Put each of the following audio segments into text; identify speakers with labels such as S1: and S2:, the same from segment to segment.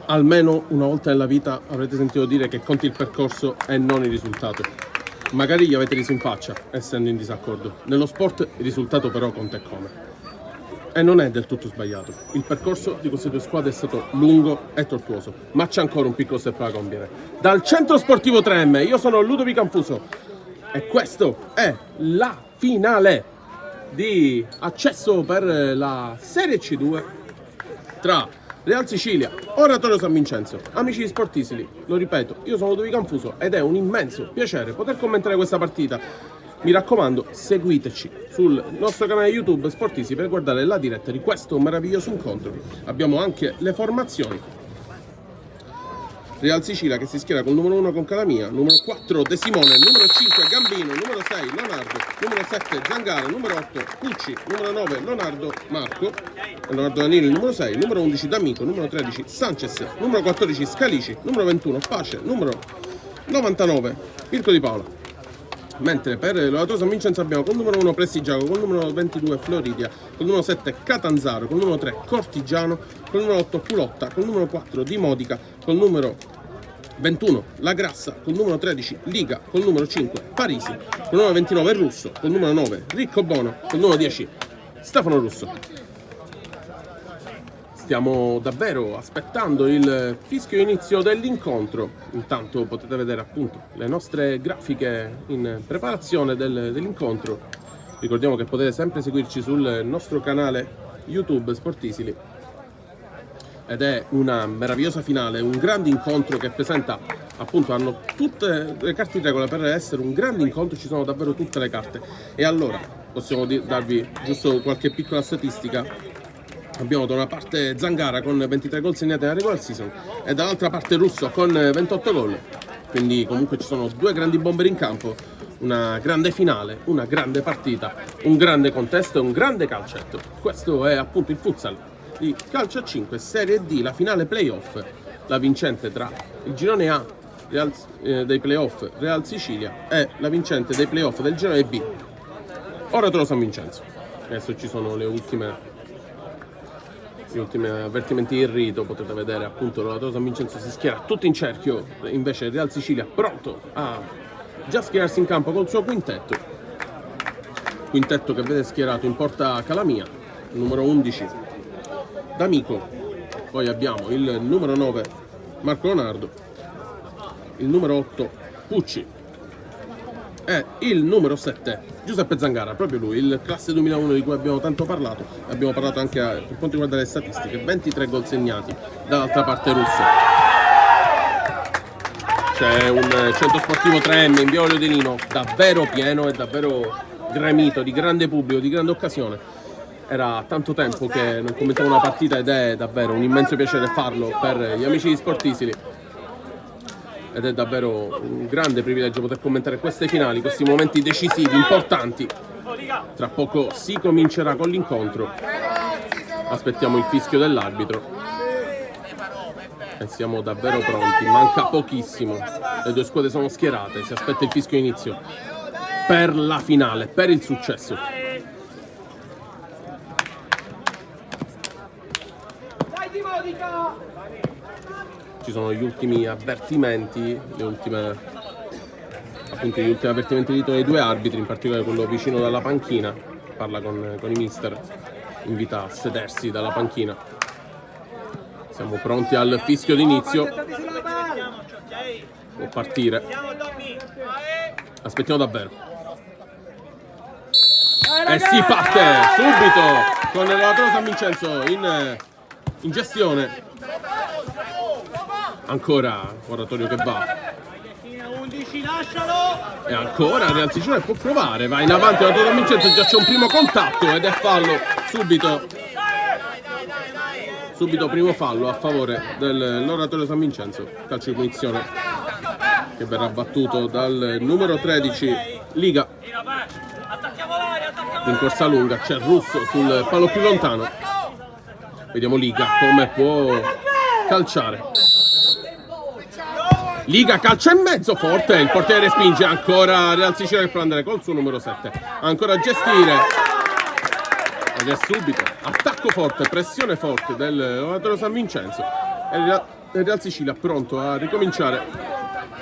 S1: almeno una volta nella vita avrete sentito dire che conti il percorso e non il risultato. Magari gli avete riso in faccia, essendo in disaccordo. Nello sport il risultato però conta e come. E non è del tutto sbagliato. Il percorso di queste due squadre è stato lungo e tortuoso, ma c'è ancora un piccolo step da compiere. Dal Centro Sportivo 3M, io sono Ludovico Anfuso e questo è la finale di accesso per la Serie C2 tra Real Sicilia, Oratorio San Vincenzo. Amici di Sportisili, lo ripeto, io sono Ludovico Anfuso ed è un immenso piacere poter commentare questa partita. Mi raccomando, seguiteci sul nostro canale YouTube Sportisi per guardare la diretta di questo meraviglioso incontro. Abbiamo anche le formazioni. Real Sicilia che si schiera col numero 1 con Calamia, numero 4 De Simone, numero 5 Gambino, numero 6 Leonardo, numero 7 Zangara, numero 8 Pucci, numero 9 Leonardo Marco, Leonardo Danili, numero 6, numero 11 D'Amico, numero 13 Sanchez, numero 14 Scalici, numero 21 Pace, numero 99 Pirco Di Paola. Mentre per l'Oratorio San Vincenzo abbiamo col numero 1 Prestigiaco, col numero 22 Floridia, col numero 7 Catanzaro, col numero 3 Cortigiano, col numero 8 Culotta, col numero 4 Di Modica, col numero 21 La Grassa, col numero 13 Liga, col numero 5 Parisi, col numero 29 Russo, col numero 9 Ricco Bono, col numero 10 Stefano Russo. Stiamo davvero aspettando il fischio inizio dell'incontro. Intanto potete vedere appunto le nostre grafiche in preparazione dell'incontro. Ricordiamo che potete sempre seguirci sul nostro canale YouTube Sportisili. Ed è una meravigliosa finale, un grande incontro che presenta, appunto, hanno tutte le carte in regola per essere un grande incontro, ci sono davvero tutte le carte. E allora possiamo darvi giusto qualche piccola statistica. Abbiamo da una parte Zangara con 23 gol segnati nella regular season e dall'altra parte Russo con 28 gol. Quindi comunque ci sono due grandi bomber in campo, una grande finale, una grande partita, un grande contesto e un grande calcetto. Questo è appunto il futsal di calcio a 5 Serie D, la finale playoff, la vincente tra il girone A dei playoff Real Sicilia e la vincente dei playoff del girone B Oratorio San Vincenzo. Adesso ci sono gli ultimi avvertimenti in rito, potete vedere appunto l'Oratorio San Vincenzo si schiera tutto in cerchio, invece il Real Sicilia pronto a già schierarsi in campo col suo quintetto che vede schierato in porta Calamia, il numero 11 D'Amico, poi abbiamo il numero 9 Marco Leonardo, il numero 8 Pucci e il numero 7 Giuseppe Zangara, proprio lui, il classe 2001 di cui abbiamo tanto parlato. Abbiamo parlato anche per quanto riguarda le statistiche, 23 gol segnati, dall'altra parte Russo. C'è un centro sportivo 3M in via Olio di Nino davvero pieno e davvero gremito, di grande pubblico, di grande occasione. Era tanto tempo che non commentavo una partita ed è davvero un immenso piacere farlo per gli amici di Sportisili. Ed è davvero un grande privilegio poter commentare queste finali, questi momenti decisivi, importanti. Tra poco si comincerà con l'incontro. Aspettiamo il fischio dell'arbitro. E siamo davvero pronti, manca pochissimo. Le due squadre sono schierate, si aspetta il fischio inizio per la finale, per il successo. Ci sono gli ultimi avvertimenti, gli ultimi avvertimenti dei due arbitri, in particolare quello vicino dalla panchina, parla con i mister, invita a sedersi dalla panchina. Siamo pronti al fischio d'inizio, può partire, aspettiamo davvero. E si parte subito con l'Oratorio San Vincenzo in gestione. Ancora Oratorio che va. E ancora Real Sicilia può provare, va in avanti l'Oratorio San Vincenzo, già c'è un primo contatto ed è fallo subito primo fallo a favore dell'Oratorio San Vincenzo. Calcio di punizione che verrà battuto dal numero 13 Liga. In corsa lunga c'è Russo sul palo più lontano. Vediamo Liga come può calciare. Liga calcia in mezzo forte, il portiere respinge, ancora Real Sicilia che può andare col suo numero 7, ancora a gestire ed è subito attacco forte, pressione forte del Loratoro San Vincenzo e il Real Sicilia pronto a ricominciare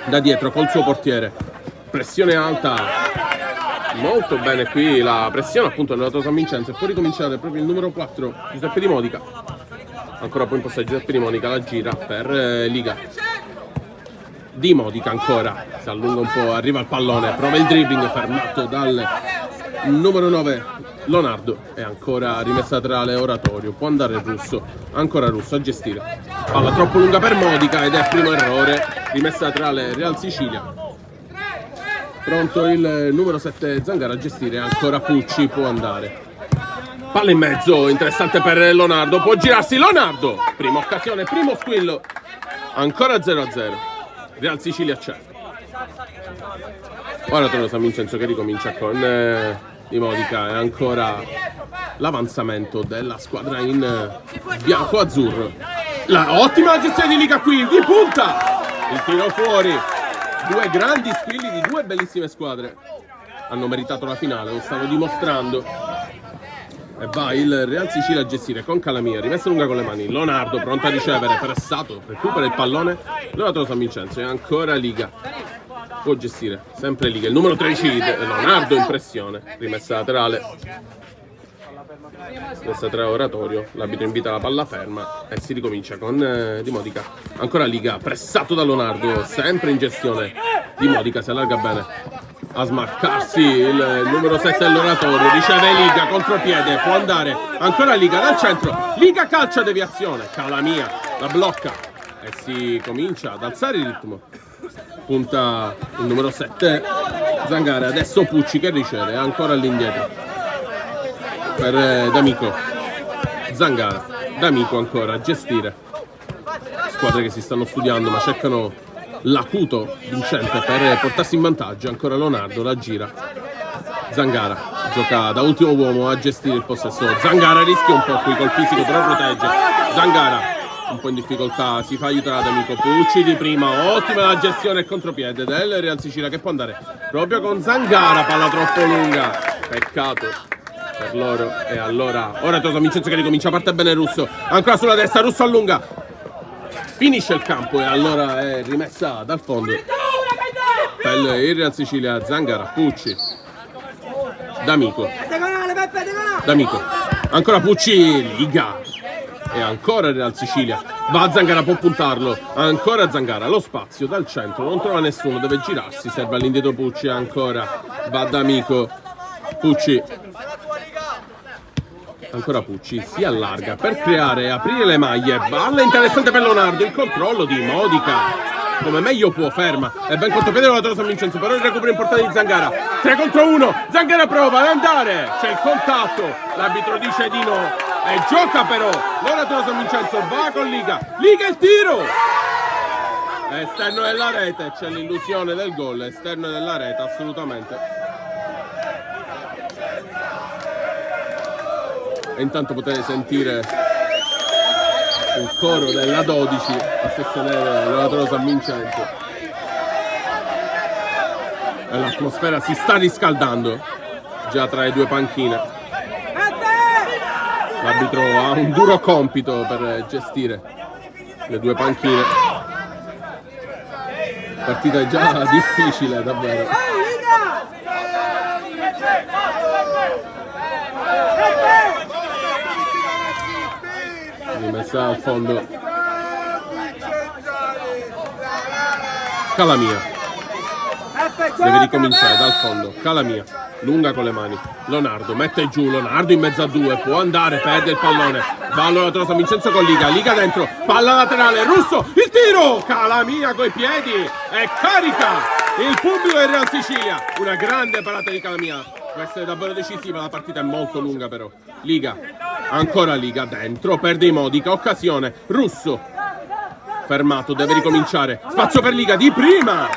S1: da dietro col suo portiere. Pressione alta, molto bene qui la pressione appunto del Loratoro San Vincenzo, e può ricominciare proprio il numero 4 Giuseppe Di Modica. Ancora poi in possesso Giuseppe Di Modica, la gira per Liga. Di Modica ancora, si allunga un po', arriva al pallone, prova il dribbling fermato dal numero 9 Leonardo, e ancora rimessa laterale Oratorio, può andare Russo, ancora Russo a gestire, palla troppo lunga per Modica ed è il primo errore, rimessa laterale Real Sicilia. Pronto il numero 7 Zangara a gestire, ancora Pucci, può andare. Palla in mezzo, interessante per Leonardo, può girarsi Leonardo, prima occasione, primo squillo, ancora 0-0, Real Sicilia c'è. Ora torna San Vincenzo che ricomincia con Di Modica, e ancora l'avanzamento della squadra in bianco-azzurro. La ottima gestione di Liga qui, di punta, il tiro fuori, due grandi squilli di due bellissime squadre, hanno meritato la finale, lo stavo dimostrando. E va il Real Sicilia a gestire con Calamia, rimessa lunga con le mani, Leonardo pronto a ricevere, pressato, recupera il pallone, Loratoro San Vincenzo, e ancora Liga, può gestire, sempre Liga, il numero 13 Leonardo in pressione, rimessa laterale, rimessa tra Oratorio, l'arbitro invita la palla ferma e si ricomincia con Di Modica, ancora Liga, pressato da Leonardo, sempre in gestione, Di Modica si allarga bene, a smarcarsi il numero 7 dell'Oratorio, riceve Liga, contropiede, può andare, ancora Liga dal centro, Liga calcia deviazione, Calamia la blocca e si comincia ad alzare il ritmo, punta il numero 7 Zangara, adesso Pucci che riceve, ancora all'indietro per D'Amico, Zangara, D'Amico ancora a gestire, squadre che si stanno studiando ma cercano l'acuto vincente per portarsi in vantaggio, ancora Leonardo, la gira, Zangara gioca da ultimo uomo a gestire il possesso, Zangara rischia un po' qui col fisico però protegge, Zangara un po' in difficoltà, si fa aiutare da Amico, Pucci di prima, ottima la gestione e contropiede del Real Sicilia che può andare proprio con Zangara, palla troppo lunga, peccato per loro, e allora ora San Vincenzo che ricomincia, parte bene Russo, ancora sulla destra, Russo allunga, finisce il campo e allora è rimessa dal fondo per il Real Sicilia, Zangara, Pucci, D'Amico, ancora Pucci, Liga, e ancora il Real Sicilia, va Zangara, può puntarlo, ancora Zangara, lo spazio dal centro, non trova nessuno, deve girarsi, serve all'indietro Pucci, ancora va D'Amico, Pucci, ancora Pucci, si allarga per creare e aprire le maglie, palla interessante per Leonardo, il controllo di Modica come meglio può, ferma e ben contropiede Loratoro San Vincenzo, però il recupero importante di Zangara, 3 contro 1, Zangara prova ad andare, c'è il contatto, l'arbitro dice di no e gioca però Loratoro San Vincenzo, va con Liga, Liga il tiro, esterno della rete, c'è l'illusione del gol, esterno della rete assolutamente. E intanto potete sentire il coro della 12 a sostenere Loratoro San Vincenzo, e l'atmosfera si sta riscaldando già tra le due panchine, l'arbitro ha un duro compito per gestire le due panchine, partita già difficile davvero. Rimessa al fondo Calamia, deve ricominciare dal fondo, Calamia lunga con le mani, Leonardo mette giù, Leonardo in mezzo a due, può andare, perde il pallone, va allora San Vincenzo con Liga, Liga dentro, palla laterale, Russo, il tiro, Calamia coi piedi e carica il pubblico del Real Sicilia, una grande parata di Calamia, questa è davvero decisiva, la partita è molto lunga però, Liga, ancora Liga dentro, perde i Modica, occasione, Russo, fermato, deve ricominciare, spazio per Liga di prima,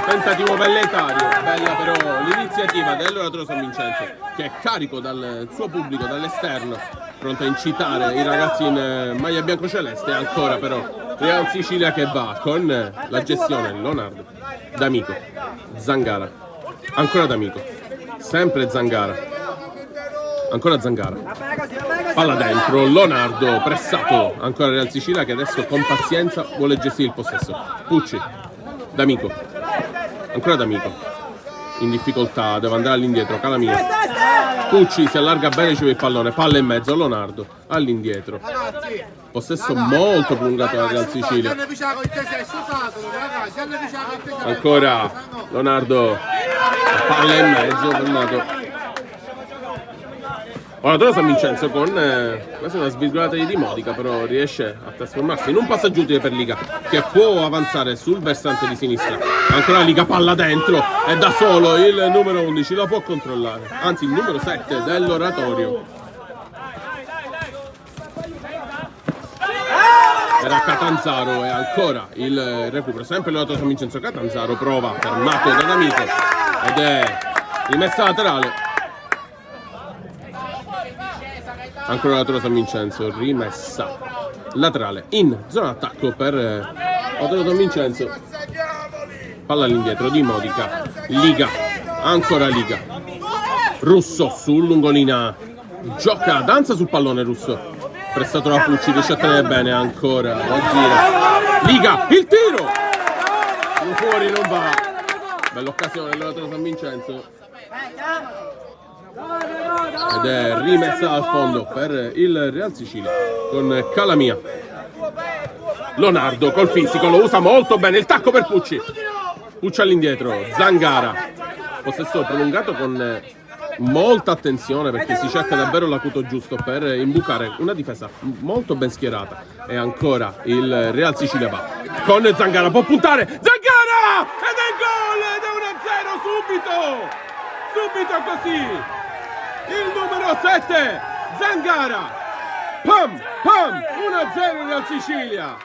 S1: tentativo velleitario, bella però l'iniziativa del Loratoro San Vincenzo che è carico dal suo pubblico, dall'esterno, pronto a incitare i ragazzi in maglia bianco-celeste, ancora però Real Sicilia che va con la gestione, Leonardo, D'Amico, Zangara, ancora D'Amico, sempre Zangara, Ancora Zangara. Palla dentro, Leonardo pressato. Ancora Real Sicilia che adesso con pazienza vuole gestire il possesso. Pucci, D'Amico. Ancora D'Amico. In difficoltà, deve andare all'indietro, Calamia. Pucci si allarga bene, riceve il pallone, palla in mezzo, Leonardo all'indietro. Possesso molto prolungato da Real Sicilia. Ancora Leonardo, palla in mezzo, fermato. Ora trova San Vincenzo con questa è una svirgolata di Modica, però riesce a trasformarsi in un passaggio utile per Liga che può avanzare sul versante di sinistra. Ancora Liga, palla dentro e da solo il numero 11 la può controllare, anzi il numero 7 dell'Oratorio. Era Catanzaro e ancora il recupero, sempre l'Oratorio San Vincenzo. Catanzaro prova, fermato da D'Amico ed è rimessa laterale. Ancora la San Vincenzo, rimessa laterale in zona attacco per la San Vincenzo. Palla all'indietro di Modica. Liga, ancora Liga. Russo sul lungolina. Gioca, danza sul pallone Russo. Prestato da Pucci, riesce a tenere bene ancora. La gira. Liga, il tiro! Fuori non va. Bella occasione allora San Vincenzo. Ed è rimessa al fondo per il Real Sicilia con Calamia. Leonardo col fisico lo usa molto bene, il tacco per Pucci. Pucci all'indietro, Zangara. Possesso prolungato con molta attenzione perché si cerca davvero l'acuto giusto per imbucare una difesa molto ben schierata. E ancora il Real Sicilia va con Zangara, può puntare, Zangara! Ed è gol! Ed è 1-0 subito! Subito così! Il numero 7, Zangara. Pam, pam, 1-0 Real Sicilia.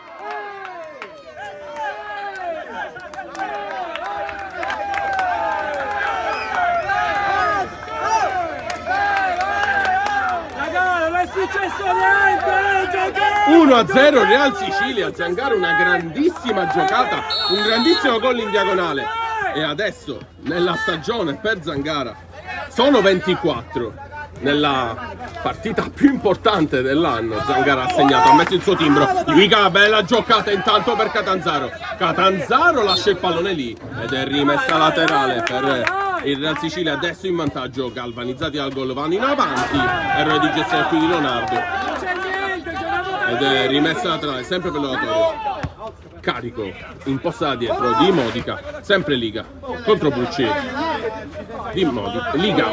S2: Non è successo niente!
S1: 1-0 Real Sicilia. Zangara una grandissima giocata, un grandissimo gol in diagonale. E adesso, nella stagione per Zangara, sono 24 nella partita più importante dell'anno. Zangara ha segnato, ha messo il suo timbro. Liga, bella giocata intanto per Catanzaro. Catanzaro lascia il pallone lì ed è rimessa laterale per il Real Sicilia. Adesso in vantaggio, galvanizzati dal gol, vanno in avanti. Errore di gestione qui di Leonardo ed è rimessa laterale sempre per l'Oratorio. Carico, imposta da dietro di Modica, sempre Liga, contro Pucci, di Modica, Liga,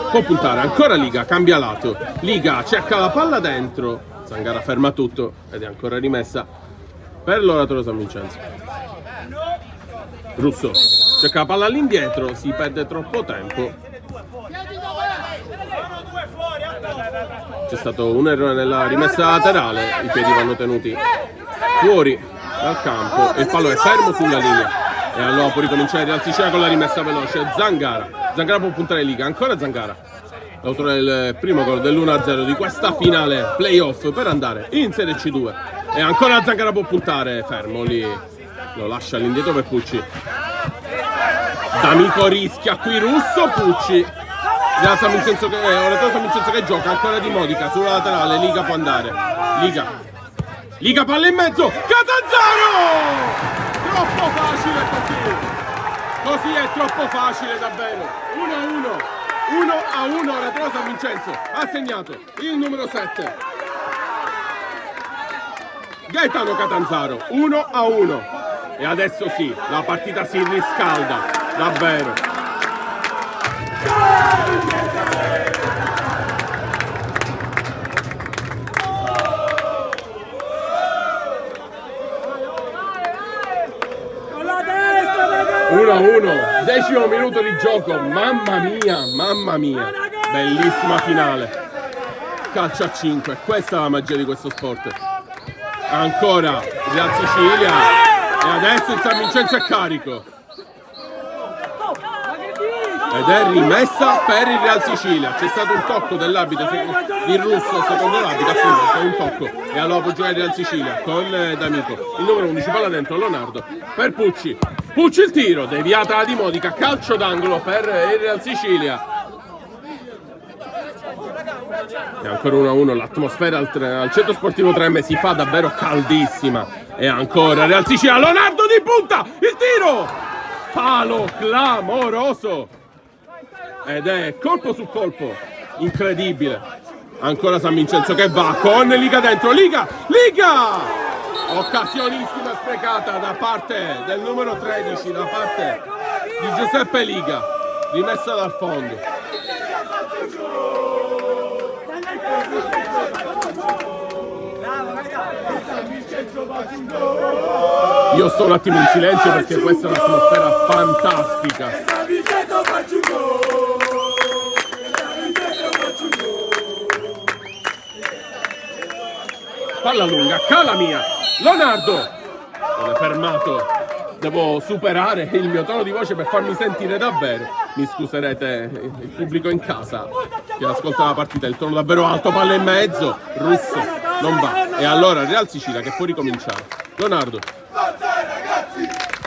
S1: può puntare, ancora Liga, cambia lato, Liga cerca la palla dentro, Zangara ferma tutto ed è ancora rimessa per l'Oratorio San Vincenzo. Russo, cerca la palla all'indietro, si perde troppo tempo. C'è stato un errore nella rimessa laterale, i piedi vanno tenuti fuori dal campo e il pallone è fermo sulla linea e allora può ricominciare Real Sicilia con la rimessa veloce. Zangara può puntare Liga, ancora Zangara, l'autore del primo gol dell'1-0 di questa finale playoff per andare in Serie C2 e ancora Zangara può puntare, fermo lì, lo lascia all'indietro per Pucci. D'Amico rischia qui, Russo, Pucci, San Vincenzo che gioca, ancora di Modica sulla laterale, Liga può andare, Liga palla in mezzo, Catanzaro! Troppo facile così è troppo facile davvero. 1-1, Oratorio San Vincenzo ha segnato il numero 7 Gaetano Catanzaro, 1-1 e adesso sì, la partita si riscalda davvero. Decimo minuto di gioco, mamma mia, bellissima finale, calcio a 5, questa è la magia di questo sport. Ancora Real Sicilia e adesso il San Vincenzo è carico ed è rimessa per il Real Sicilia. C'è stato un tocco dell'arbitro di Russo, secondo l'arbitro appunto, un tocco e allora può giocare il Real Sicilia con D'Amico, il numero 11 palla dentro, Leonardo per Pucci il tiro, deviata di Modica, calcio d'angolo per il Real Sicilia. E ancora 1-1, l'atmosfera al centro sportivo 3M si fa davvero caldissima. E ancora Real Sicilia, Leonardo di punta, il tiro! Palo clamoroso! Ed è colpo su colpo, incredibile. Ancora San Vincenzo che va con Liga dentro, Liga! Occasionissima sprecata da parte del numero 13, da parte di Giuseppe Liga, rimessa dal fondo. Io sto un attimo in silenzio perché questa è un'atmosfera fantastica. Palla lunga, Calamia, Leonardo non è fermato. Devo superare il mio tono di voce per farmi sentire davvero. Mi scuserete il pubblico in casa che ascolta la partita, il tono davvero alto, palla in mezzo, Russo non va. E allora Real Sicilia che può ricominciare. Leonardo,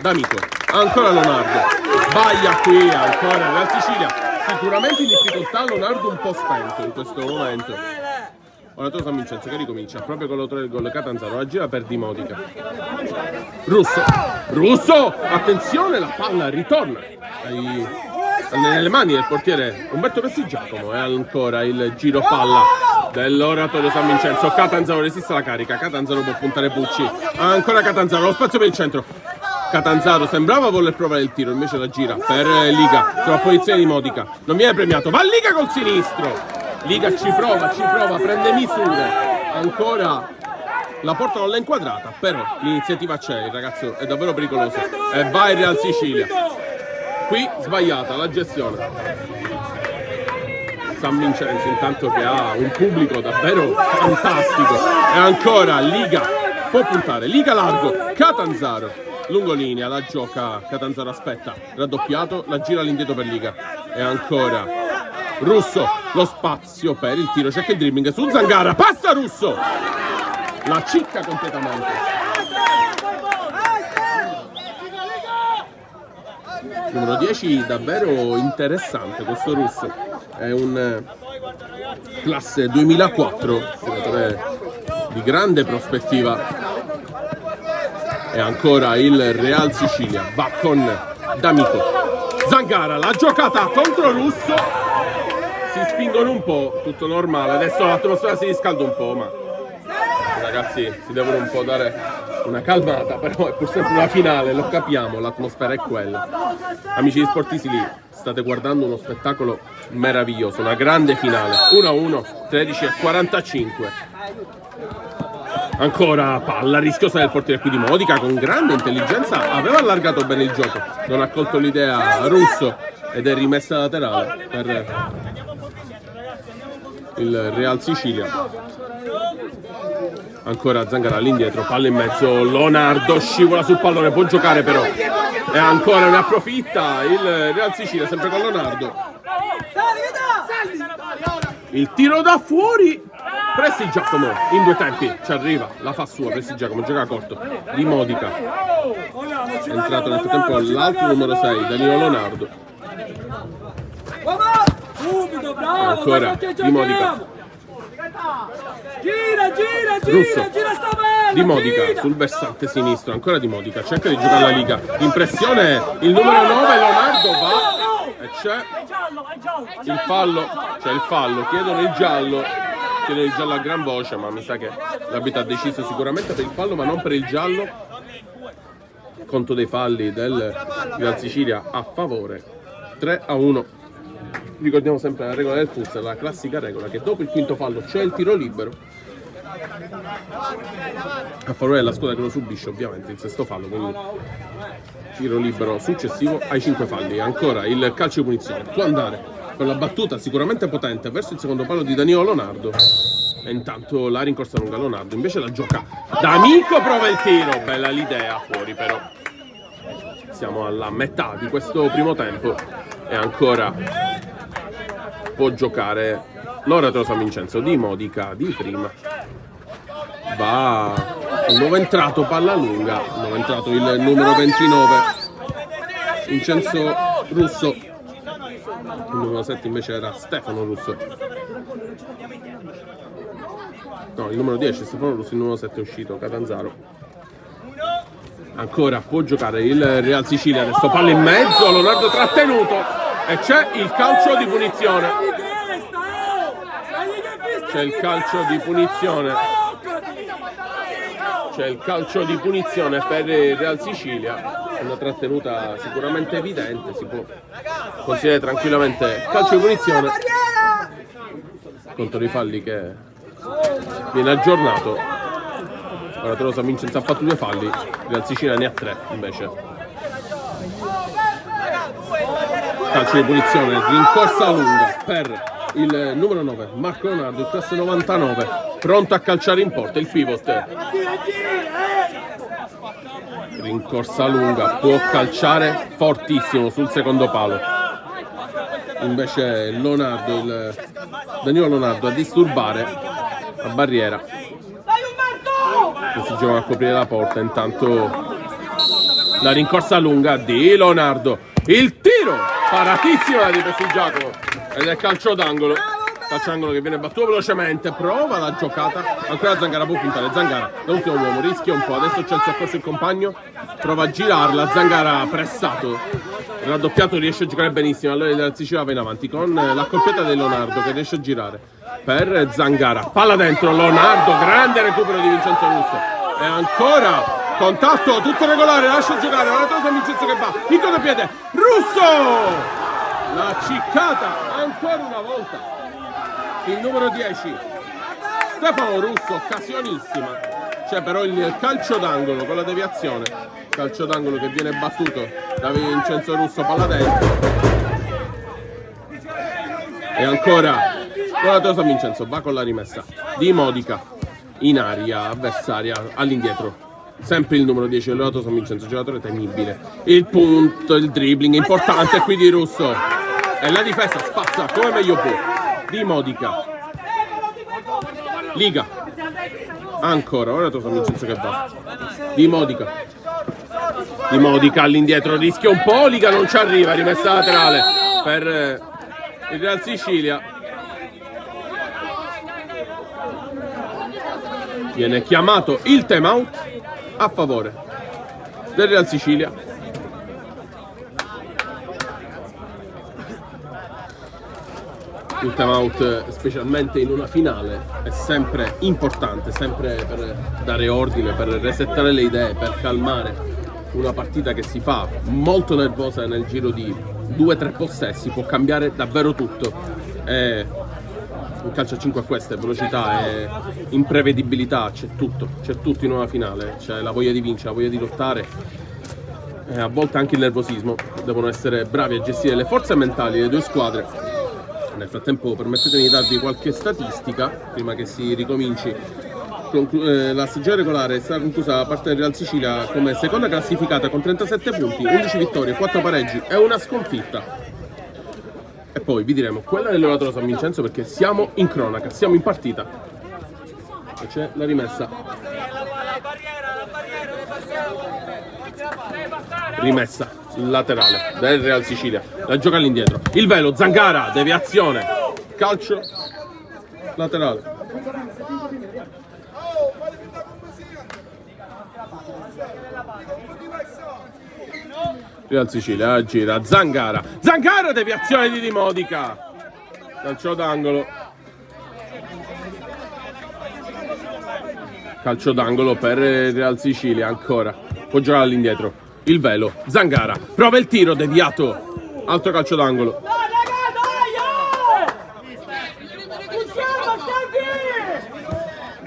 S1: D'Amico, ancora Leonardo, sbaglia qui, ancora Real Sicilia. Sicuramente in difficoltà, Leonardo un po' spento in questo momento. Ora San Vincenzo che ricomincia proprio con l'autore del gol, Catanzaro, la gira per Di Modica. Russo, attenzione, la palla ritorna nelle mani del portiere Umberto Prestigiacomo. E ancora il giro palla dell'oratorio San Vincenzo. Catanzaro resiste alla carica, Catanzaro può puntare Pucci, ancora Catanzaro, lo spazio per il centro. Catanzaro sembrava voler provare il tiro, invece la gira per Liga sulla posizione di Modica, non viene premiato, va Liga col sinistro. Liga ci prova, prende misure, ancora la porta non l'ha inquadrata, però l'iniziativa c'è, il ragazzo è davvero pericoloso e va il Real Sicilia. Qui sbagliata la gestione. San Vincenzo intanto che ha un pubblico davvero fantastico e ancora Liga può puntare, Liga largo, Catanzaro, lungolinea, la gioca, Catanzaro aspetta, raddoppiato, la gira all'indietro per Liga e ancora Russo, lo spazio per il tiro, cerca il dribbling su Zangara, passa Russo, la cicca completamente. Numero 10 davvero interessante questo Russo, è un classe 2004, giocatore di grande prospettiva. E ancora il Real Sicilia va con D'Amico, Zangara, la giocata contro Russo. Si spingono un po', tutto normale, adesso l'atmosfera si riscalda un po', ma i ragazzi si devono un po' dare una calmata, però è pur sempre una finale, lo capiamo, l'atmosfera è quella. Amici di Sportisili, state guardando uno spettacolo meraviglioso, una grande finale, 1-1, 13:45. Ancora palla rischiosa del portiere qui di Modica, con grande intelligenza, aveva allargato bene il gioco, non ha colto l'idea Russo ed è rimessa laterale per il Real Sicilia. Ancora Zangara all'indietro, palla in mezzo, Leonardo scivola sul pallone, può giocare però e ancora ne approfitta il Real Sicilia, sempre con Leonardo. Il tiro da fuori, Prestigiacomo in due tempi ci arriva, la fa sua Prestigiacomo, gioca corto Di Modica, è entrato nel frattempo l'altro numero 6 Danilo Leonardo. Ancora Di Modica, Russo, Di Modica sul versante sinistro, ancora Di Modica, cerca di giocare la Liga, impressione il numero 9 Leonardo va e c'è il fallo, chiedono il giallo a gran voce, ma mi sa che l'arbitro ha deciso sicuramente per il fallo ma non per il giallo. Conto dei falli del Real Sicilia a favore, 3-1. Ricordiamo sempre la regola del futsal, la classica regola che dopo il quinto fallo c'è il tiro libero a favore della squadra che lo subisce, ovviamente il sesto fallo, quindi tiro libero successivo ai 5 falli. Ancora il calcio di punizione, può andare con la battuta sicuramente potente verso il secondo palo di Danilo Leonardo e intanto la rincorsa lunga Leonardo invece la gioca D'Amico, prova il tiro, bella l'idea, fuori però. Siamo alla metà di questo primo tempo e ancora può giocare l'oratorio San Vincenzo, Di Modica di prima, va il nuovo entrato, palla lunga, il nuovo entrato il numero 29 Vincenzo Russo, il numero 7 invece era Stefano Russo. no, il numero 10 Stefano Russo, il numero 7 è uscito Catanzaro. Ancora può giocare il Real Sicilia, adesso palla in mezzo, Leonardo trattenuto e c'è il calcio di punizione. C'è il calcio di punizione. C'è il calcio di punizione per il Real Sicilia. Una trattenuta sicuramente evidente, si può considerare tranquillamente calcio di punizione. Conto dei falli che viene aggiornato. Ora Tolosa Vincenzo ha fatto 2 falli, Real Sicilia ne ha 3 invece. Calcio di punizione, rincorsa lunga per il numero 9 Marco Leonardo, il classe 99, pronto a calciare in porta il pivot. Rincorsa lunga, può calciare fortissimo sul secondo palo. Invece Leonardo, Danilo Leonardo a disturbare la barriera. Si giocano a coprire la porta. Intanto la rincorsa lunga di Leonardo. Il tiro paratissimo di Pessi Giacomo ed è calcio d'angolo. Calcio d'angolo che viene battuto velocemente. Prova la giocata. Ancora Zangara può puntare. Zangara da ultimo uomo rischia un po'. Adesso c'è il soccorso il compagno. Prova a girarla. Zangara pressato. Raddoppiato, riesce a giocare benissimo. Allora il Sicilia va in avanti con l'accoppiata di Leonardo che riesce a girare per Zangara. Palla dentro Leonardo. Grande recupero di Vincenzo Russo. E ancora contatto tutto regolare. Lascia giocare. La Tolosa Vincenzo che va in contropiede. Russo! La ciccata ancora una volta. Il numero 10 Stefano Russo, occasionissima. C'è però il calcio d'angolo con la deviazione. Calcio d'angolo che viene battuto da Vincenzo Russo, palla dentro. E ancora con la Tolosa Vincenzo, va con la rimessa di Modica in aria avversaria all'indietro. Sempre il numero 10 della Tolosa Vincenzo, giocatore temibile. Il punto, il dribbling importante qui di Russo. E la difesa spazza come meglio può. Di Modica. Liga. Ancora, ora Tolosa Vincenzo che va. Di Modica. Di Modica all'indietro, rischia un po', Liga non ci arriva, rimessa laterale per il Real Sicilia. Viene chiamato il time out a favore del Real Sicilia. Il time out, specialmente in una finale, è sempre importante, sempre per dare ordine, per resettare le idee, per calmare una partita che si fa molto nervosa nel giro di 2-3 possessi, può cambiare davvero tutto. Un calcio a 5 a queste, velocità e imprevedibilità, c'è tutto in una finale, c'è la voglia di vincere, la voglia di lottare. A volte anche il nervosismo, devono essere bravi a gestire le forze mentali delle due squadre. Nel frattempo permettetemi di darvi qualche statistica prima che si ricominci. La stagione regolare è stata conclusa da parte del Real Sicilia come seconda classificata con 37 punti, 11 vittorie, 4 pareggi e una sconfitta. E poi vi diremo quella del Tolosa San Vincenzo perché siamo in cronaca, siamo in partita. E c'è la rimessa. Rimessa laterale del Real Sicilia. La gioca all'indietro. Il velo, Zangara, deviazione. Calcio laterale. Real Sicilia gira Zangara. Zangara, deviazione di Modica. Calcio d'angolo. Calcio d'angolo per Real Sicilia ancora. Può giocare all'indietro. Il velo, Zangara, prova il tiro, deviato. Altro calcio d'angolo.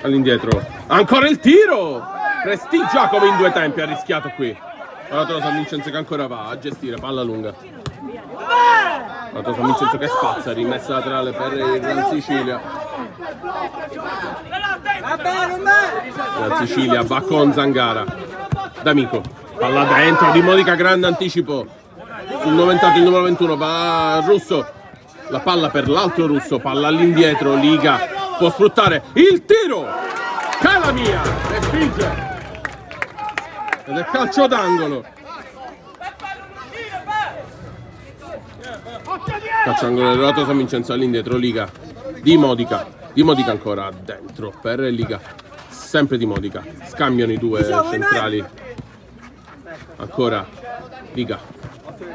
S1: All'indietro. Ancora il tiro. Prestigia come in 2 tempi, ha rischiato qui. Ora Tolosa San Vincenzo che ancora va a gestire, palla lunga. Ora Tolosa San Vincenzo che spazza, rimessa laterale per il Real Sicilia. Real Sicilia va con Zangara. D'Amico, palla dentro, di Modica, grande anticipo. Sul noventato il numero 21 va Russo. La palla per l'altro Russo, palla all'indietro, Liga può sfruttare il tiro. Calamia, respinge. Ed è calcio d'angolo. Calcio d'angolo della Tolosa San Vincenzo all'indietro, Liga di Modica. Di Modica ancora dentro per Liga, sempre Di Modica, scambiano i due centrali, ancora Liga,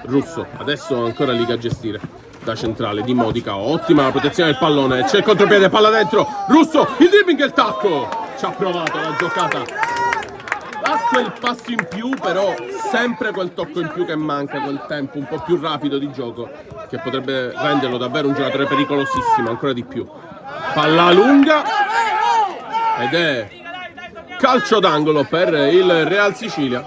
S1: Russo, adesso ancora Liga a gestire da centrale, Di Modica, ottima la protezione del pallone, c'è il contropiede, palla dentro, Russo, il dribbling e il tacco, ci ha provato la giocata, ha quel passo in più, però sempre quel tocco in più che manca, quel tempo un po' più rapido di gioco che potrebbe renderlo davvero un giocatore pericolosissimo, ancora di più. Palla lunga ed è calcio d'angolo per il Real Sicilia.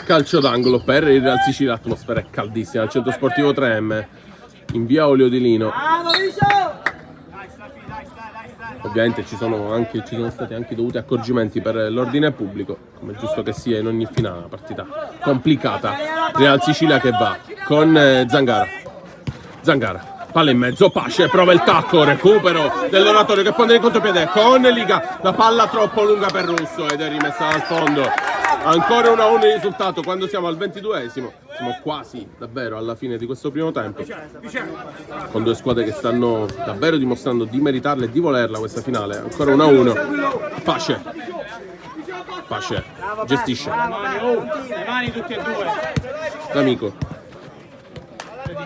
S1: Calcio d'angolo per il Real Sicilia, l'atmosfera è caldissima al centro sportivo 3M in via Olio di Lino. Ovviamente ci sono stati anche dovuti accorgimenti per l'ordine pubblico, come è giusto che sia in ogni finale, una partita complicata. Real Sicilia che va con Zangara, palla in mezzo, Pace, prova il tacco, recupero dell'Oratorio che pone in contropiede con Liga, la palla troppo lunga per Russo ed è rimessa dal fondo. Ancora 1-1 il risultato quando siamo al 22esimo, siamo quasi davvero alla fine di questo primo tempo, con due squadre che stanno davvero dimostrando di meritarla e di volerla questa finale. Ancora 1-1, Pace gestisce,
S2: Le mani tutte e due.
S1: D'Amico,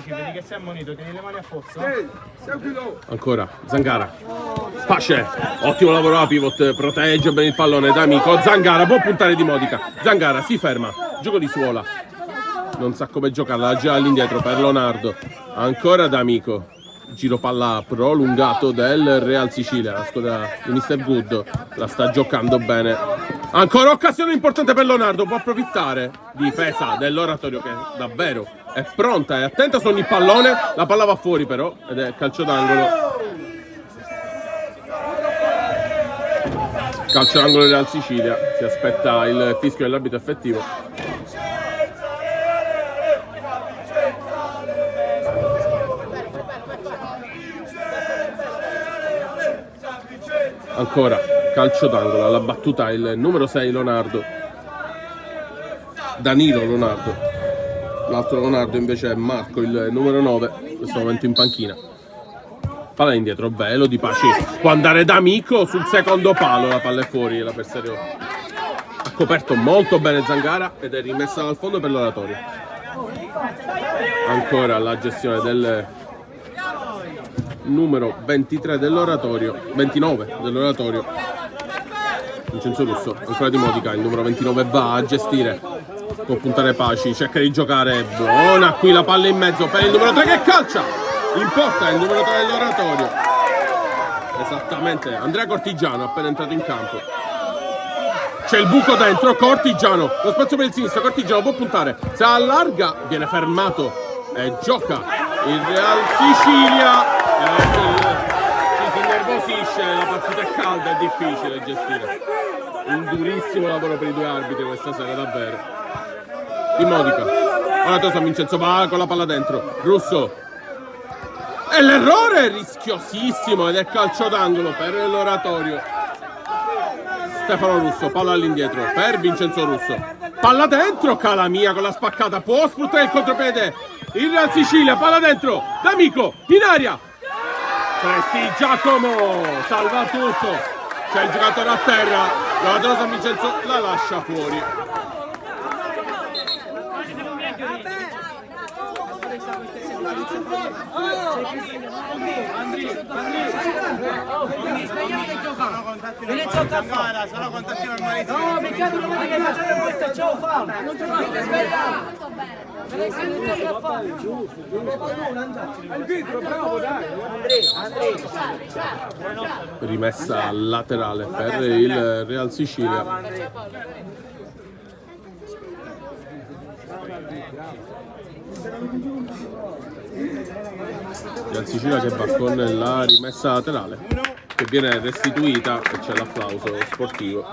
S2: Vedi che sei ammonito, tieni le mani a posto.
S1: ancora Zangara, Pace, ottimo lavoro a pivot, protegge bene il pallone, D'Amico, Zangara può puntare Di Modica, Zangara si ferma, gioco di suola, non sa come giocarla, già all'indietro per Leonardo, ancora D'Amico, giro palla prolungato del Real Sicilia, la squadra di Mr. Good la sta giocando bene, ancora occasione importante per Leonardo, può approfittare, difesa dell'Oratorio che davvero è pronta e attenta su ogni pallone, la palla va fuori però ed è calcio d'angolo. Calcio d'angolo Real Sicilia, si aspetta il fischio dell'arbitro effettivo. Ancora calcio d'angolo, alla battuta il numero 6 Leonardo, Danilo Leonardo, l'altro Leonardo invece è Marco, il numero 9, in questo momento in panchina. Palla indietro, bello di Paci, può andare D'Amico sul secondo palo, la palla è fuori, l'avversario ha coperto molto bene Zangara ed è rimessa dal fondo per l'Oratorio. Ancora la gestione del numero 23 dell'Oratorio, 29 dell'Oratorio, Vincenzo Russo, ancora Di Modica, il numero 29 va a gestire, può puntare Paci, cerca di giocare, buona qui la palla in mezzo per il numero 3 che calcia, in porta il numero 3 dell'Oratorio, esattamente, Andrea Cortigiano appena entrato in campo, c'è il buco dentro, Cortigiano, lo spazio per il sinistro, Cortigiano può puntare, se allarga viene fermato e gioca il Real Sicilia. Si innervosisce, la partita è calda, è difficile gestire. Un durissimo lavoro per i due arbitri questa sera, davvero. Di Modica, ora San Vincenzo va con la palla dentro, Russo. E l'errore è rischiosissimo ed è calcio d'angolo per l'Oratorio. Stefano Russo, palla all'indietro per Vincenzo Russo. Palla dentro, Calamia con la spaccata, può sfruttare il contropiede. Il Real Sicilia, palla dentro, D'Amico, in aria. Presti Giacomo, salva tutto, c'è il giocatore a terra, la San Vincenzo la lascia fuori.
S2: Sono contatti normali. No, peccato non devi facere questo, ce lo fa. Non ce lo fai.
S1: Rimessa laterale per il Real Sicilia. Real Sicilia che va con la rimessa laterale che viene restituita e c'è l'applauso sportivo.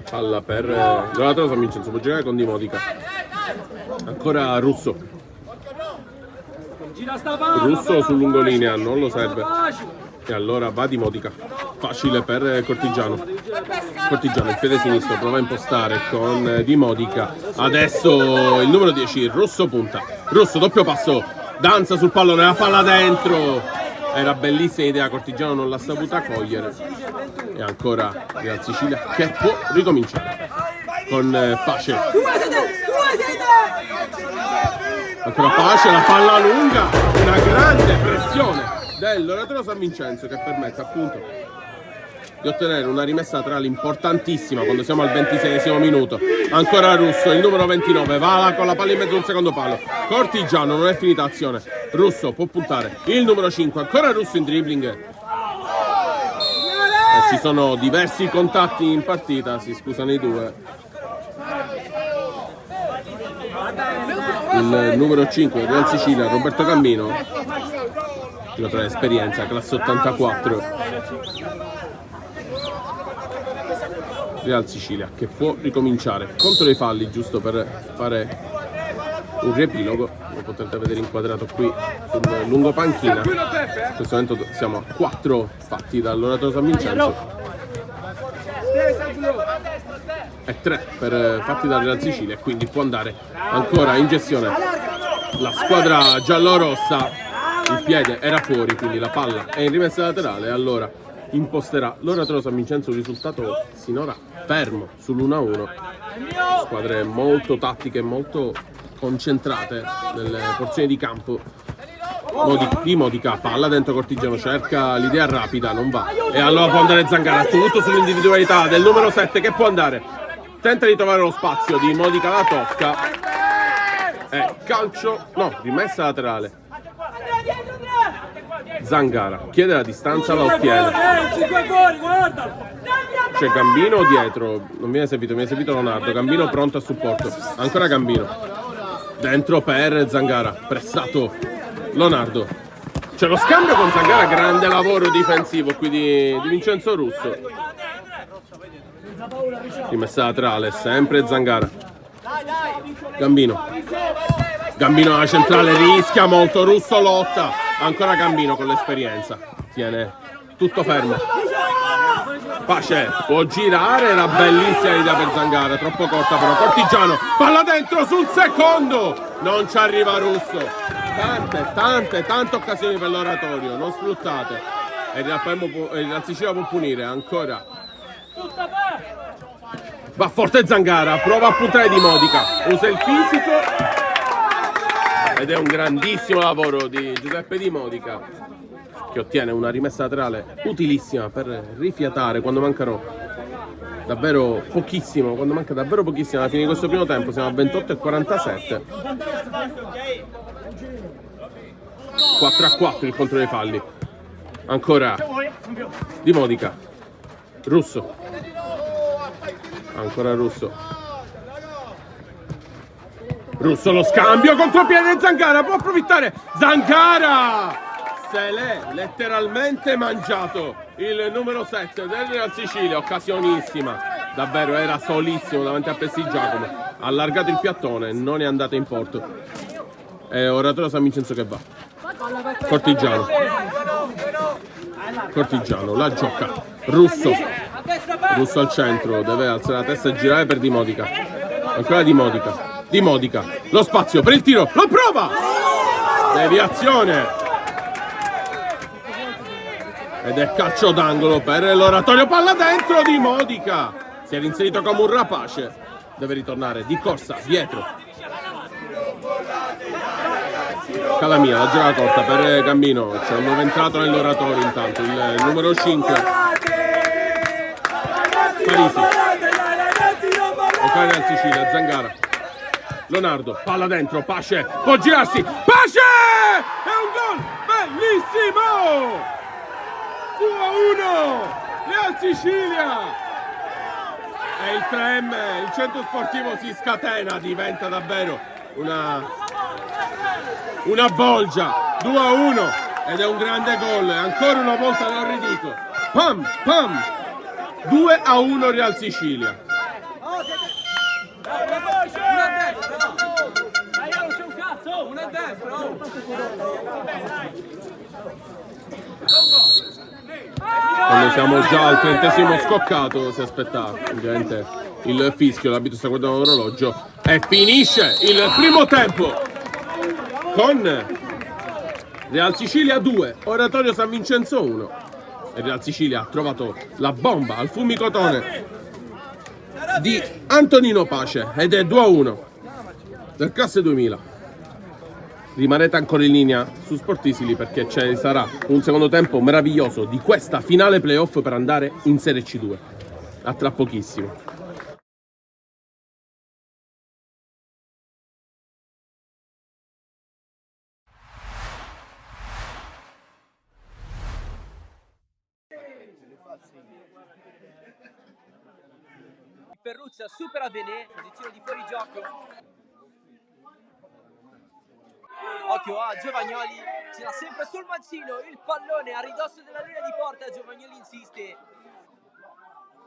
S1: Palla per Leonardo San Vincenzo, può giocare con Di Modica. Ancora Russo sul lungolinea, non lo serve. E allora va di Modica, facile per Cortigiano. Cortigiano, il piede sinistro, prova a impostare con Di Modica. Adesso il numero 10, Russo punta. Russo, doppio passo, danza sul pallone, la palla dentro. Era bellissima idea, Cortigiano non l'ha saputa cogliere. E ancora Real Sicilia che può ricominciare con Pace. Ancora Pace, la palla lunga, una grande pressione dell'Oratorio San Vincenzo che permette appunto di ottenere una rimessa laterale importantissima quando siamo al 26esimo minuto. Ancora Russo, il numero 29, va con la palla in mezzo al secondo palo. Cortigiano, non è finita l'azione. Russo può puntare, il numero 5, ancora Russo in dribbling. Ci sono diversi contatti in partita, si scusano i due. Il numero 5 Real Sicilia, Roberto Gambino, giocatore d'esperienza, classe 84. Real Sicilia che può ricominciare contro i falli, giusto per fare un riepilogo. Lo potete vedere inquadrato qui sul lungo panchina. In questo momento siamo a 4 fatti dall'Oratorio San Vincenzo e 3 per fatti dal Real Sicilia, e quindi può andare ancora in gestione la squadra giallorossa. Il piede era fuori, quindi la palla è in rimessa laterale. Allora imposterà l'Oratorio San Vincenzo un risultato sinora fermo sull'1-1. Squadre molto tattiche, molto concentrate nelle porzioni di campo. Di Modica, palla dentro Cortigiano, cerca l'idea rapida, non va. E allora può andare Zangara, tutto sull'individualità del numero 7 che può andare. Tenta di trovare lo spazio, Di Modica la tocca. E calcio, no, rimessa laterale. Zangara chiede la distanza, la ottiene. C'è Gambino dietro, non viene servito Leonardo. Gambino pronto a supporto, ancora Gambino dentro per Zangara, pressato Leonardo. C'è lo scambio con Zangara, grande lavoro difensivo qui di Vincenzo Russo. Rimessa laterale, sempre Zangara. Gambino alla centrale, rischia molto, Russo lotta. Ancora Gambino con l'esperienza, tiene tutto fermo. Pace può girare, era bellissima l'idea per Zangara, troppo corta però. Cortigiano, palla dentro sul secondo, non ci arriva Russo. Tante occasioni per l'Oratorio, non sfruttate. E la Sicilia può punire, ancora. Va forte Zangara, prova a puntare Di Modica, usa il fisico. Ed è un grandissimo lavoro di Giuseppe Di Modica, che ottiene una rimessa laterale utilissima per rifiatare quando mancano davvero pochissimo, quando manca davvero pochissimo alla fine di questo primo tempo. Siamo a 28:47. 4-4 il contro dei falli. Ancora Di Modica, Russo, ancora Russo, lo scambio, contropiede Zangara, può approfittare Zangara, se l'è letteralmente mangiato il numero 7 del Real Sicilia. Occasionissima, davvero era solissimo davanti a Pessi Giacomo, ha allargato il piattone, non è andata in porto. È Oratorio San Vincenzo che va. Cortigiano, la gioca Russo al centro, deve alzare la testa e girare per Di Modica. Ancora Di Modica, lo spazio per il tiro, lo prova, deviazione ed è calcio d'angolo per l'Oratorio. Palla dentro, Di Modica si era inserito come un rapace, deve ritornare di corsa dietro. Calamia, la gioca corta per Gambino, c'è un nuovo entrato nell'Oratorio intanto, il numero 5 Parisi. Real Sicilia, Zangara, Leonardo, palla dentro, Pace può girarsi, Pace! È un gol bellissimo! 2-1 Real Sicilia! E il 3M, il centro sportivo si scatena, diventa davvero una bolgia. 2-1 ed è un grande gol, ancora una volta non ridico. Pam! 2-1 Real Sicilia. Quando siamo già al 30° scoccato si aspetta ovviamente il fischio, l'arbitro sta guardando l'orologio e finisce il primo tempo con Real Sicilia 2, Oratorio San Vincenzo 1. E Real Sicilia ha trovato la bomba al fulmicotone di Antonino Pace ed è 2-1 del classe 2000. Rimanete ancora in linea su Sportisili perché ci sarà un secondo tempo meraviglioso di questa finale playoff per andare in Serie C2. A tra pochissimo.
S3: Ferruzza supera Benè, posizione di fuorigioco. Occhio a Giovagnoli, ce l'ha sempre sul mancino, il pallone a ridosso della linea di porta, Giovagnoli insiste.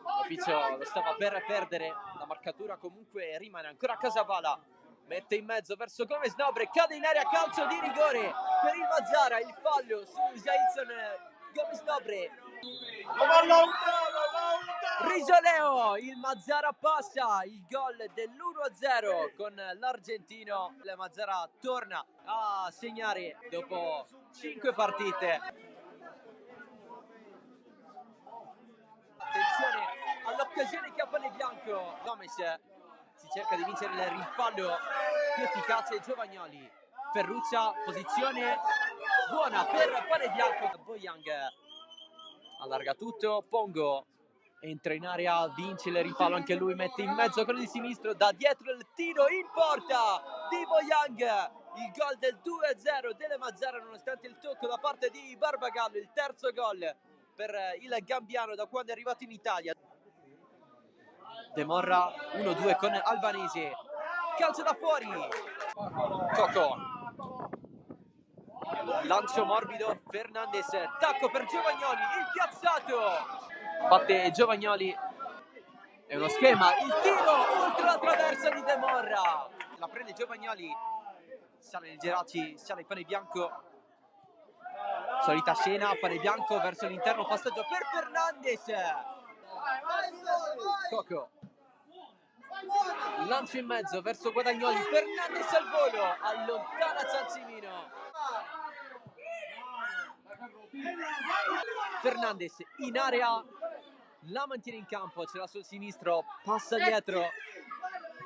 S3: L'Opicio lo stava per perdere, la marcatura comunque rimane ancora a Casabala. Mette in mezzo verso Gomez Nobre, cade in area, calcio di rigore per il Mazzara, il fallo su Jason Gomez Nobre. Risoleo, il Mazzara passa, il gol dell'1-0 con l'argentino. Il Mazzara torna a segnare dopo 5 partite. Attenzione all'occasione che ha Pane Bianco. Gomez si cerca di vincere il rimpallo più efficace. Giovagnoli, Ferruccia, posizione buona per Pane Bianco. Boyang allarga tutto, Pongo entra in area, vince il rimpallo anche lui, mette in mezzo con il sinistro, da dietro il tiro in porta di Boyang, il gol del 2-0 delle Mazzara nonostante il tocco da parte di Barbagallo, il terzo gol per il gambiano da quando è arrivato in Italia. De Morra 1-2 con Albanese, calcio da fuori, Coco, lancio morbido, Fernandez, tacco per Giovagnoli, il piazzato, batte Giovagnoli, è uno schema, il tiro oltre la traversa di De Morra, la prende Giovagnoli, sale il Geraci, sale il Pane Bianco, solita scena, Pane Bianco verso l'interno, passaggio per Fernandez, Coco, lancio in mezzo verso Guadagnoli, Fernandez al volo, allontana Ciancimino, Fernandez in area, la mantiene in campo, ce l'ha sul sinistro, passa dietro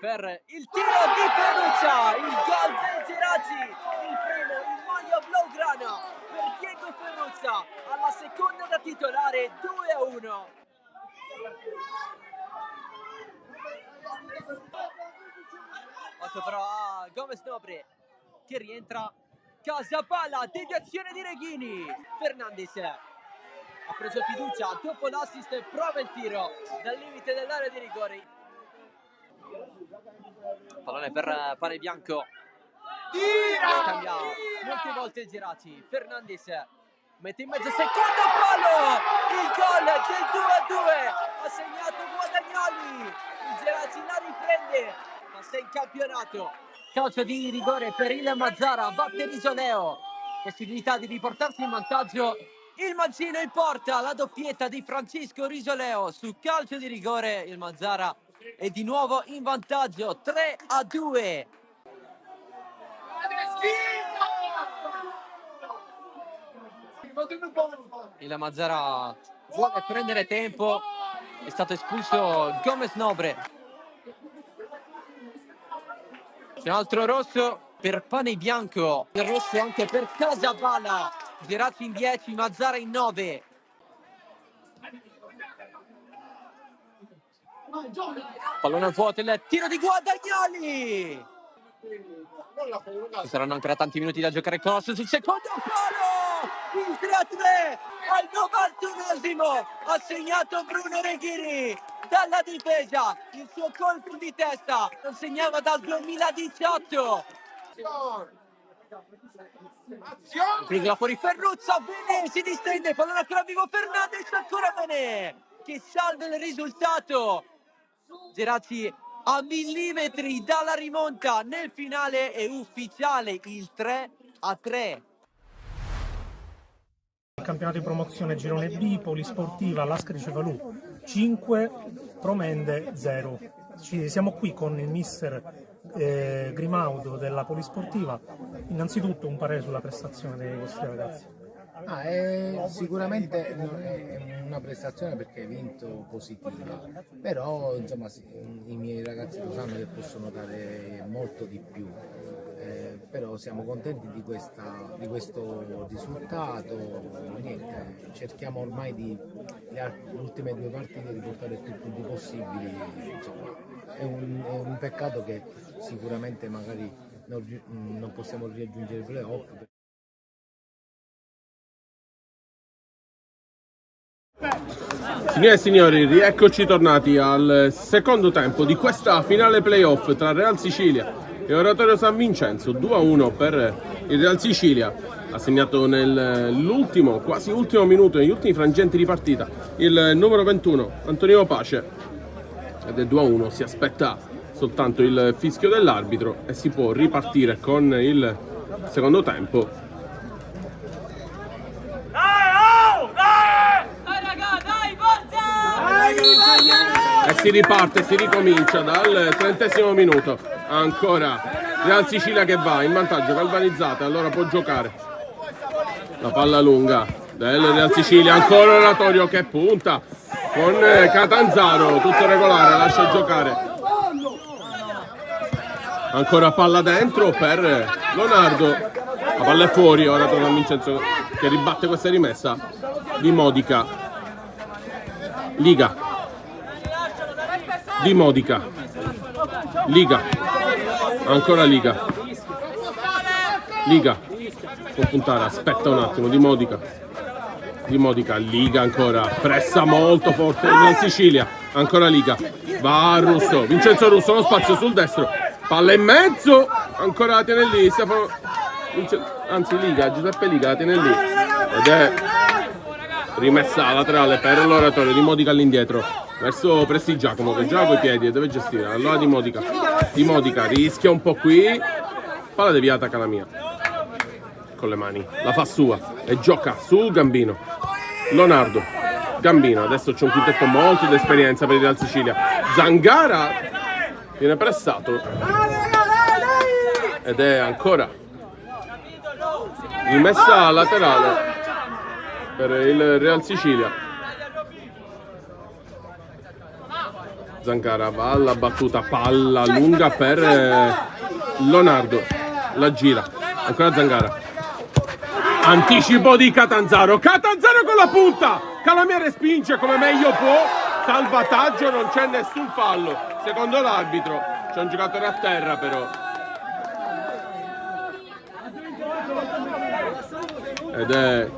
S3: per il tiro di Ferruccia, il gol del Geraci, il primo in maglia blaugrana per Diego Ferruccia, alla seconda da titolare, 2-1. Occhio però a Gomez Nobre che rientra, Casabala, deviazione di Reghini, Fernandez ha preso fiducia dopo l'assist, prova il tiro dal limite dell'area di rigore, pallone per Pane Bianco, cambia molte volte il Geraci, Fernandez mette in mezzo, secondo palo, il gol del 2-2, ha segnato Guadagnoli, il Geraci la riprende, passa in campionato, calcio di rigore per il Mazzara, batte Risoleo, possibilità di riportarsi in vantaggio, il mancino in porta, la doppietta di Francisco Risoleo su calcio di rigore, il Mazzara è di nuovo in vantaggio, 3-2. Il Mazzara vuole prendere tempo, è stato espulso Gomez Nobre. C'è un altro rosso per Pane Bianco, il rosso anche per Casabala, Geraci in 10, Mazzara in 9. Pallone al vuoto, il tiro di Guadagnoli. Ci saranno ancora tanti minuti da giocare con sul secondo palo, il 3-3 al 91esimo, ha segnato Bruno Reghini dalla difesa, il suo colpo di testa non segnava dal 2018. Presa fuori Ferruzza, Benè si distende, pallone ancora vivo, Fernandez, ancora Benè che salva il risultato. Geraci a millimetri dalla rimonta, nel finale è ufficiale il 3-3.
S4: campionato di promozione girone B, polisportiva, Lascari Cefalù 5, Promende 0. Siamo qui con il mister Grimaudo della polisportiva. Innanzitutto un parere sulla prestazione dei vostri ragazzi.
S5: Sicuramente è una prestazione perché hai vinto positiva, però insomma i miei ragazzi lo sanno che possono dare molto di più, però siamo contenti di questo risultato. Niente, cerchiamo ormai le ultime 2 partite di portare più punti possibili, insomma è un peccato che sicuramente magari non possiamo raggiungere i playoff.
S1: Signore e signori, rieccoci tornati al secondo tempo di questa finale playoff tra Real Sicilia e Oratorio San Vincenzo. 2-1 per il Real Sicilia, ha segnato nell'ultimo, quasi ultimo minuto, negli ultimi frangenti di partita, il numero 21 Antonio Pace, ed è 2-1. Si aspetta soltanto il fischio dell'arbitro e si può ripartire con il secondo tempo. E si riparte, si ricomincia dal 30° minuto. Ancora Real Sicilia che va in vantaggio, galvanizzata, allora può giocare. La palla lunga del Real Sicilia, ancora Oratorio che punta con Catanzaro, tutto regolare, lascia giocare. Ancora palla dentro per Leonardo, la palla è fuori, ora torna Vincenzo che ribatte questa rimessa di Modica. Liga di Modica, Liga, ancora Liga, può puntare, aspetta un attimo, di Modica, Liga ancora, pressa molto forte in Sicilia, ancora Liga, va Russo, Vincenzo Russo, lo spazio sul destro, palla in mezzo, ancora la tiene lì, Liga, Giuseppe Liga la tiene lì, ed è rimessa laterale per l'Oratorio, di Modica all'indietro verso Prestigiacomo che gioca coi piedi e deve gestire. Allora Di Modica rischia un po' qui, palla deviata Calamia con le mani, la fa sua e gioca su Gambino. Leonardo, Gambino, adesso c'è un quintetto molto di esperienza per il Real Sicilia. Zangara viene pressato ed è ancora rimessa laterale per il Real Sicilia. Zangara va alla battuta, palla lunga per Leonardo, la gira, ancora Zangara, anticipo di Catanzaro con la punta, Calamia respinge come meglio può, salvataggio, non c'è nessun fallo secondo l'arbitro, c'è un giocatore a terra però, ed è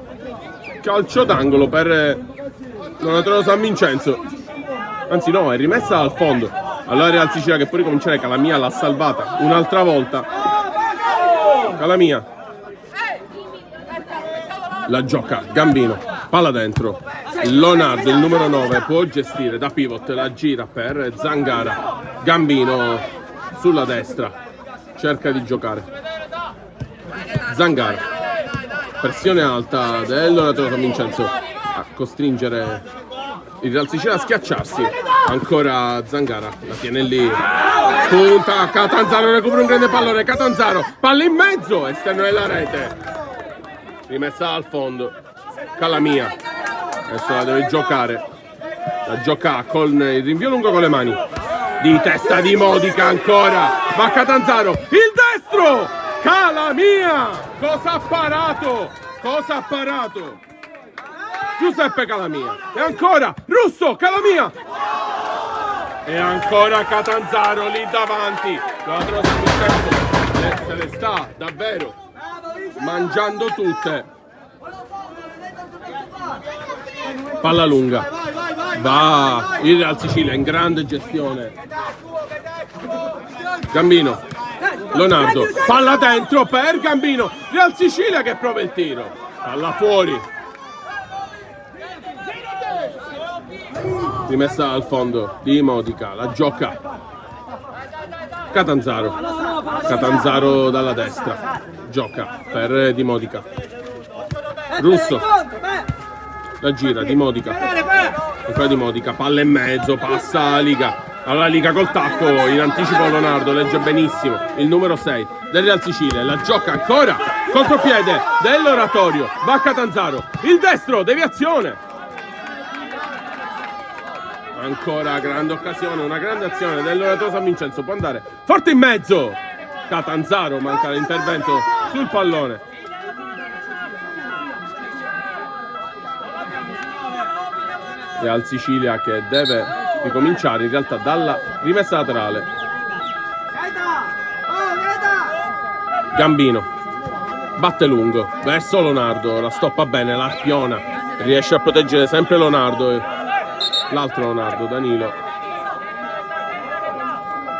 S1: calcio d'angolo per Oratorio San Vincenzo. Anzi no, è rimessa al fondo. Allora Real Sicilia che può ricominciare, Calamia l'ha salvata un'altra volta. Calamia la gioca, Gambino, palla dentro. Leonardo, il numero 9, può gestire da pivot, la gira per Zangara. Gambino sulla destra, cerca di giocare. Zangara, pressione alta dell'Oratorio San Vincenzo a costringere il Real Sicilia a schiacciarsi. Ancora Zangara, la tiene lì, punta, Catanzaro recupera un grande pallone, Catanzaro, palla in mezzo, esterno della rete, rimessa al fondo. Calamia adesso la deve giocare, la gioca con il rinvio lungo con le mani, di testa di Modica, ancora va Catanzaro, il destro, Calamia, cosa ha parato Giuseppe Calamia, e ancora Russo, Calamia, e ancora Catanzaro lì davanti. Se le sta davvero mangiando tutte. Palla lunga, va il Real Sicilia in grande gestione. Gambino, Leonardo, palla dentro per Gambino, Real Sicilia che prova il tiro, palla fuori. Rimessa al fondo di Modica, la gioca Catanzaro dalla destra, gioca per Di Modica. Russo, la gira di Modica, ancora di Modica, palla in mezzo, passa a Liga. Allora Liga col tacco, in anticipo Leonardo, legge benissimo il numero 6 del Real Sicilia, la gioca ancora, contropiede dell'Oratorio, va a Catanzaro, il destro, deviazione. Ancora grande occasione, una grande azione dell'Oratorio San Vincenzo, può andare forte in mezzo, Catanzaro, manca l'intervento sul pallone. Real Sicilia che deve ricominciare in realtà dalla rimessa laterale. Gambino batte lungo verso Leonardo, la stoppa bene, l'Arpiona riesce a proteggere sempre Leonardo, l'altro Leonardo, Danilo.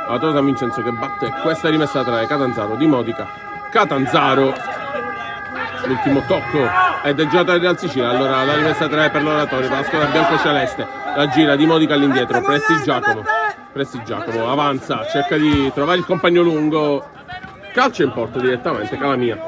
S1: Oratorio San Vincenzo che batte questa rimessa laterale, Catanzaro di Modica, Catanzaro, l'ultimo tocco è del giocatore del Real Sicilia. Allora la rimessa laterale per l'Oratorio, per la squadra bianco-celeste, la gira di Modica all'indietro, Presti Giacomo avanza, cerca di trovare il compagno lungo, calcio in porta direttamente, Calamia,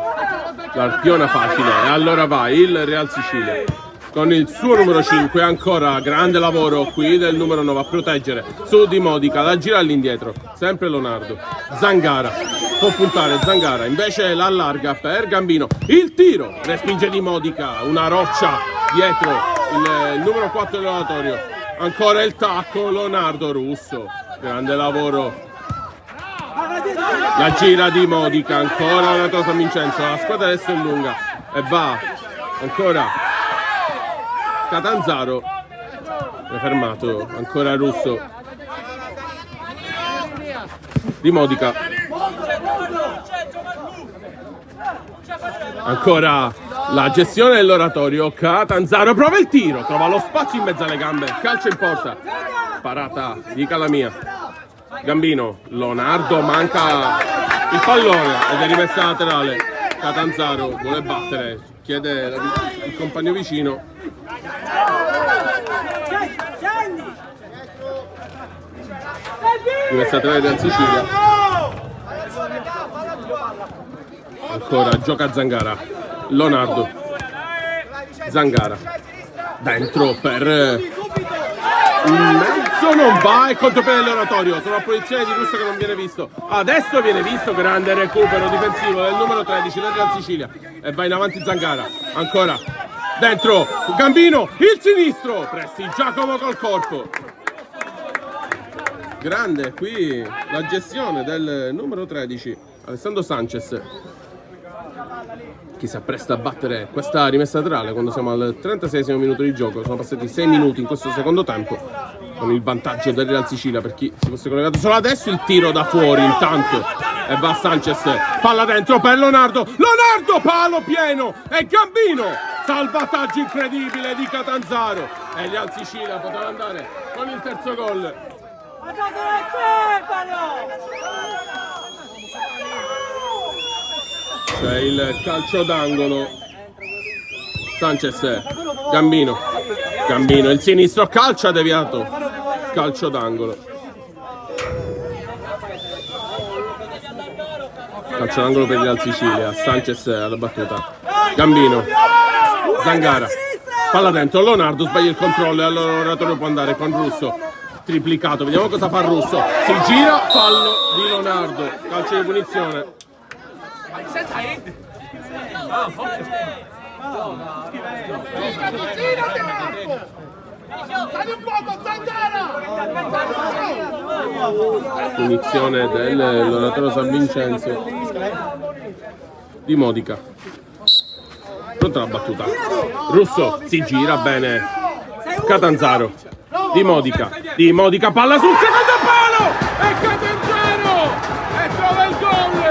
S1: l'Arpiona facile, e allora va il Real Sicilia con il suo numero 5, ancora grande lavoro qui del numero 9 a proteggere su di Modica, la gira all'indietro, sempre Leonardo, Zangara, può puntare Zangara, invece la allarga per Gambino, il tiro, respinge di Modica, una roccia dietro il numero 4 dell'Oratorio, ancora il tacco, Leonardo Russo, grande lavoro, la gira di Modica, ancora Oratorio San Vincenzo, la squadra adesso è lunga e va ancora Catanzaro, è fermato, ancora Russo di Modica, ancora la gestione dell'Oratorio, Catanzaro prova il tiro, trova lo spazio in mezzo alle gambe, calcio in porta, parata di Calamia, Gambino, Leonardo manca il pallone ed è rimessa laterale, Catanzaro vuole battere, chiede il compagno vicino, rimessa laterale del Sicilia, ancora gioca Zangara, Leonardo, Zangara dentro per in mezzo, non va, e contropiede dell'Oratorio, sono a posizione di Russo che non viene visto, adesso viene visto, grande recupero difensivo del numero 13 del Real Sicilia e va in avanti Zangara, ancora dentro Gambino, il sinistro, Presti Giacomo col corpo, grande qui la gestione del numero 13 Alessandro Sanchez, che si appresta a battere questa rimessa laterale quando siamo al 36esimo minuto di gioco, sono passati 6 minuti in questo secondo tempo con il vantaggio del Real Sicilia per chi si fosse collegato solo adesso, il tiro da fuori intanto e va Sanchez, palla dentro per Leonardo, palo pieno e Gambino, salvataggio incredibile di Catanzaro e il Real Sicilia poteva andare con il terzo gol. C'è il calcio d'angolo, Sanchez, Gambino, il sinistro, calcio deviato, calcio d'angolo, calcio d'angolo per il Real Sicilia, Sanchez alla battuta, Gambino, Zangara, palla dentro, Leonardo sbaglia il controllo e allora l'Oratorio può andare con Russo, triplicato, vediamo cosa fa Russo, si gira, fallo di Leonardo, calcio di punizione. Punizione dell'Oratorio San Vincenzo di Modica, pronta la battuta, Russo si gira bene, Catanzaro di Modica, palla sul secondo palo e Catanzaro e trova il gol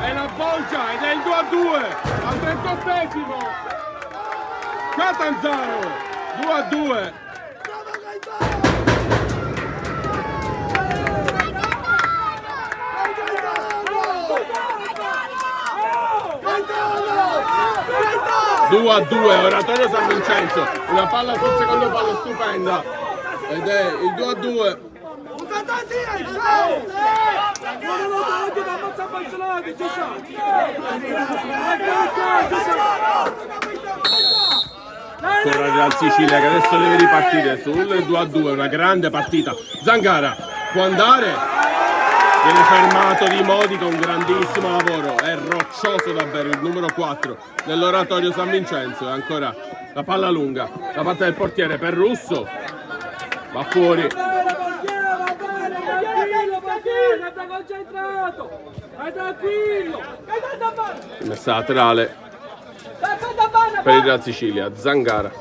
S1: e la bolgia ed è il 2-2 al 38esimo, Catanzaro 2-2. Oratorio San Vincenzo, una palla sul secondo palo stupenda ed è il 2-2. Ancora il Real Sicilia che adesso deve ripartire sul 2-2, una grande partita. Zangara può andare, viene fermato di Modi con un grandissimo lavoro, è roccioso davvero il numero 4 nell'oratorio San Vincenzo. E ancora la palla lunga da parte del portiere per Russo, va fuori. Messa laterale per il Real Sicilia. Zangara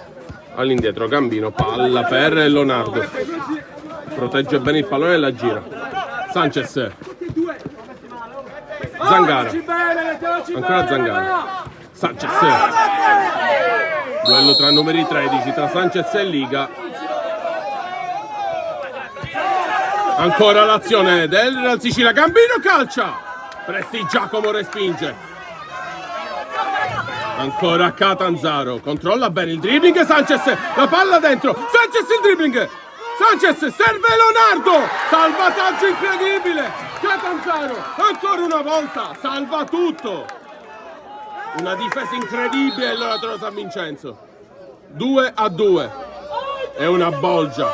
S1: all'indietro, Gambino, palla per Leonardo, protegge bene il pallone e la gira. Sanchez, Zangara, ancora Zangara, Sanchez, duello tra numeri 13 tra Sanchez e Liga. Ancora l'azione del Real Sicilia, Gambino calcia, Presti Giacomo respinge. Ancora Catanzaro, controlla bene il dribbling, Sanchez, la palla dentro, Sanchez il dribbling, Sanchez serve Leonardo, salvataggio incredibile, Catanzaro ancora una volta salva tutto, una difesa incredibile dell'oratorio San Vincenzo. 2-2, è una bolgia,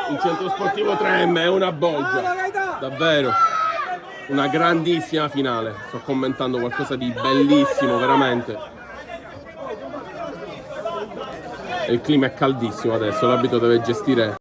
S1: il centro sportivo 3M è una bolgia, davvero una grandissima finale. Sto commentando qualcosa di bellissimo veramente. Il clima è caldissimo adesso, l'arbitro deve gestire